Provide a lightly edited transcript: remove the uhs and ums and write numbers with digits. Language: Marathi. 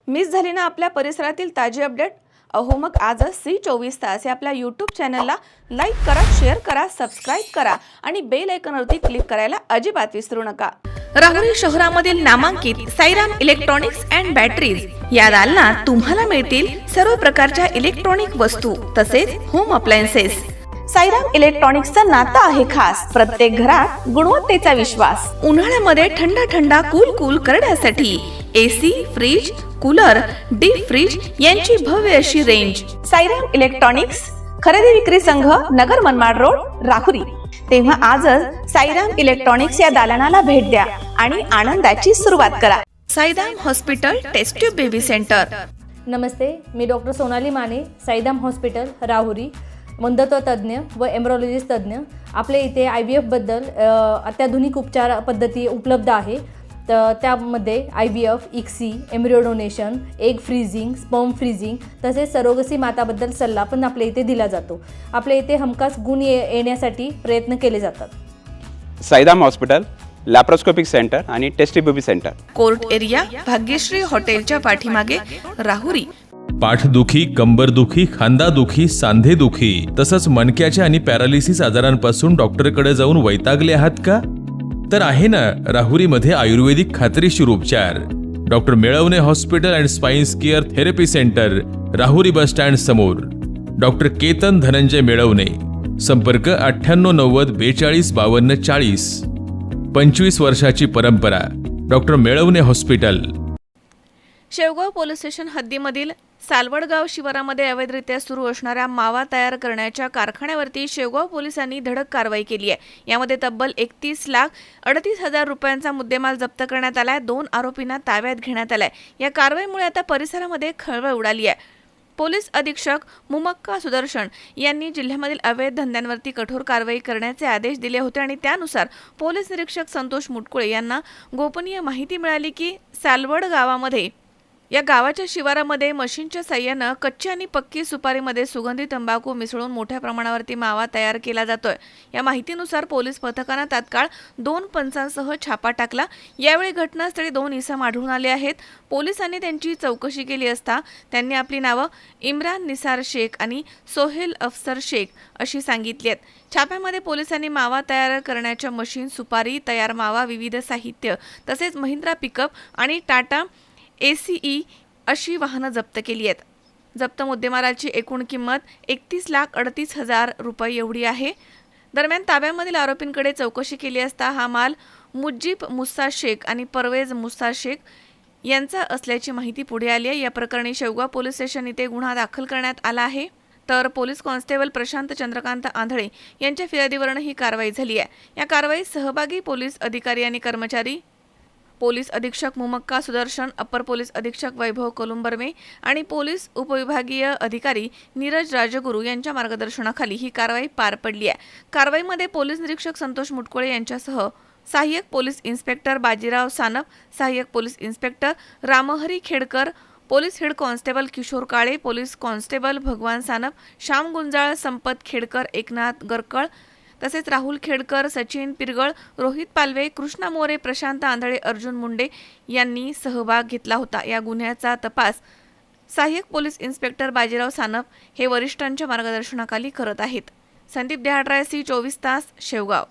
मिस झाली ना आपल्या परिसरातील ताजी अपडेट? अहो मग आजच C24 या आपल्या यूट्यूब चॅनलला लाईक करा, शेअर करा, सबस्क्राईब करा आणि बेल आयकॉनवरती क्लिक करायला अजिबात विसरू नका। राहुरी शहरामधील नामांकित साईराम इलेक्ट्रॉनिक्स अँड बॅटरीज या दालनात तुम्हाला मिळतील सर्व प्रकारच्या इलेक्ट्रॉनिक वस्तू तसेच होम अप्लायन्सेस। साईराम इलेक्ट्रॉनिक्सचं नातं आहे खास, प्रत्येक घरात गुणवत्तेचा विश्वास। उन्हाळ्यामध्ये थंड थंड कूल करण्यासाठी AC, fridge, cooler, deep freeze यांची भव्य अशी रेंज। साईराम इलेक्ट्रॉनिक्स खरेदी विक्री संघ, नगर मनमाड रोड, राहुरी। तेव्हा आजच साईराम इलेक्ट्रॉनिक्स या दालनाला भेट द्या आणि आनंदाची सुरुवात करा। Sairam hospital test tube baby centre. नमस्ते, मी डॉक्टर सोनाली माने, साईराम हॉस्पिटल राहुरी, वंध्यत्व तज्ज्ञ व एम्ब्रॉलॉजिस्ट तज्ज्ञ। आपल्या इथे IVF बद्दल अत्याधुनिक उपचार पद्धती उपलब्ध आहे। तर त्यामध्ये IVF, ICSI, embryo donation, egg freezing, sperm freezing तसेच सरोगसी माताबद्दल सल्ला पण आपल्या इथे दिला जातो। आपल्या इथे हमखास गुण येण्यासाठी प्रयत्न केले जातात। साईराम हॉस्पिटल लॅप्रोस्कोपिक सेंटर आणि test baby centre, court area, Bhagyashree हॉटेलच्या पाठीमागे, राहुरी। पाठदुखी, कंबरदुखी, खांदादुखी, सांधेदुखी तसंच मणक्याच्या आणि पॅरालिसिस आजारांपासून डॉक्टरकडे जाऊन वैतागले आहात का? तर आहे ना राहुरीमध्ये आयुर्वेदिक खात्रीशीर उपचार। Doctor Melavane hospital and spines care therapy centre, Rahuri bus stand समोर। डॉक्टर केतन धनंजय मेळवणे, संपर्क 9890 42 52 40। 25 वर्षाची परंपरा, doctor Melavane hospital. Shevgaon police station हद्दीमधील सालवडगाव शिवारामध्ये अवैधरित्या सुरू असणाऱ्या मावा तयार करण्याच्या कारखान्यावरती शेवगाव पोलिसांनी धडक कारवाई केली आहे। यामध्ये तब्बल 31,38,000 रुपयांचा मुद्देमाल जप्त करण्यात आलाय। 2 आरोपींना ताब्यात घेण्यात आलाय। या कारवाईमुळे आता परिसरामध्ये खळबळ उडाली आहे। पोलीस अधीक्षक मुमक्का सुदर्शन यांनी जिल्ह्यामधील अवैध धंद्यांवरती कठोर कारवाई करण्याचे आदेश दिले होते आणि त्यानुसार पोलीस निरीक्षक संतोष मुटकुळे यांना गोपनीय माहिती मिळाली की सालवड गावामध्ये या गावाच्या शिवारामध्ये मशीनच्या साह्यानं कच्ची आणि पक्की सुपारीमध्ये सुगंधी तंबाखू मिसळून मोठ्या प्रमाणावरती मावा तयार केला जातोय। या माहितीनुसार पोलीस पथकानं तात्काळ 2 पंचांसह छापा टाकला। यावेळी घटनास्थळी 2 इसम आढळून आले आहेत। पोलिसांनी त्यांची चौकशी केली असता त्यांनी आपली नावं इम्रान निसार शेख आणि सोहेल अफसर शेख अशी सांगितली आहेत। छाप्यामध्ये पोलिसांनी मावा तयार करण्याच्या मशीन, सुपारी, तयार मावा, विविध साहित्य तसेच महिंद्रा पिकअप आणि टाटा ACE अशी वाहनं जप्त केली आहेत। जप्त मुद्देमालाची एकूण किंमत 31,38,000 रुपये एवढी आहे। दरम्यान ताब्यामधील आरोपींकडे चौकशी केली असता हा माल मुजीब मुसा शेख आणि परवेज मुसा शेख यांचा असल्याची माहिती पुढे आली आहे। या प्रकरणी शेवगाव पोलीस स्टेशन इथे गुन्हा दाखल करण्यात आला आहे। तर पोलीस कॉन्स्टेबल प्रशांत चंद्रकांत आंधळे यांच्या फिर्यादीवरून ही कारवाई झाली आहे। या कारवाईत सहभागी पोलीस अधिकारी आणि कर्मचारी, पोलीस अधीक्षक मुमक्का सुदर्शन, अप्पर पोलीस अधीक्षक वैभव कोलुंबर्मे आणि पोलीस उपविभागीय अधिकारी नीरज राजगुरू यांच्या मार्गदर्शनाखाली ही कारवाई पार पडली आहे। कारवाईमध्ये पोलीस निरीक्षक संतोष मुटकुळे यांच्यासह सहाय्यक पोलीस इन्स्पेक्टर बाजीराव सानप, सहाय्यक police inspector Ramhari Khedkar, police head constable Kishor Kale, police constable Bhagwan Sanap, Shyam Gunjal, संपत खेडकर, एकनाथ गरकळ तसेच राहुल खेडकर, सचिन पिरगळ, रोहित पालवे, कृष्णा मोरे, प्रशांत आंधळे, अर्जुन मुंडे यांनी सहभाग घेतला होता। या गुन्ह्याचा तपास सहाय्यक पोलीस इन्स्पेक्टर बाजीराव सानप हे वरिष्ठांच्या मार्गदर्शनाखाली करत आहेत। संदीप देहाडराय, C24 शेवगाव।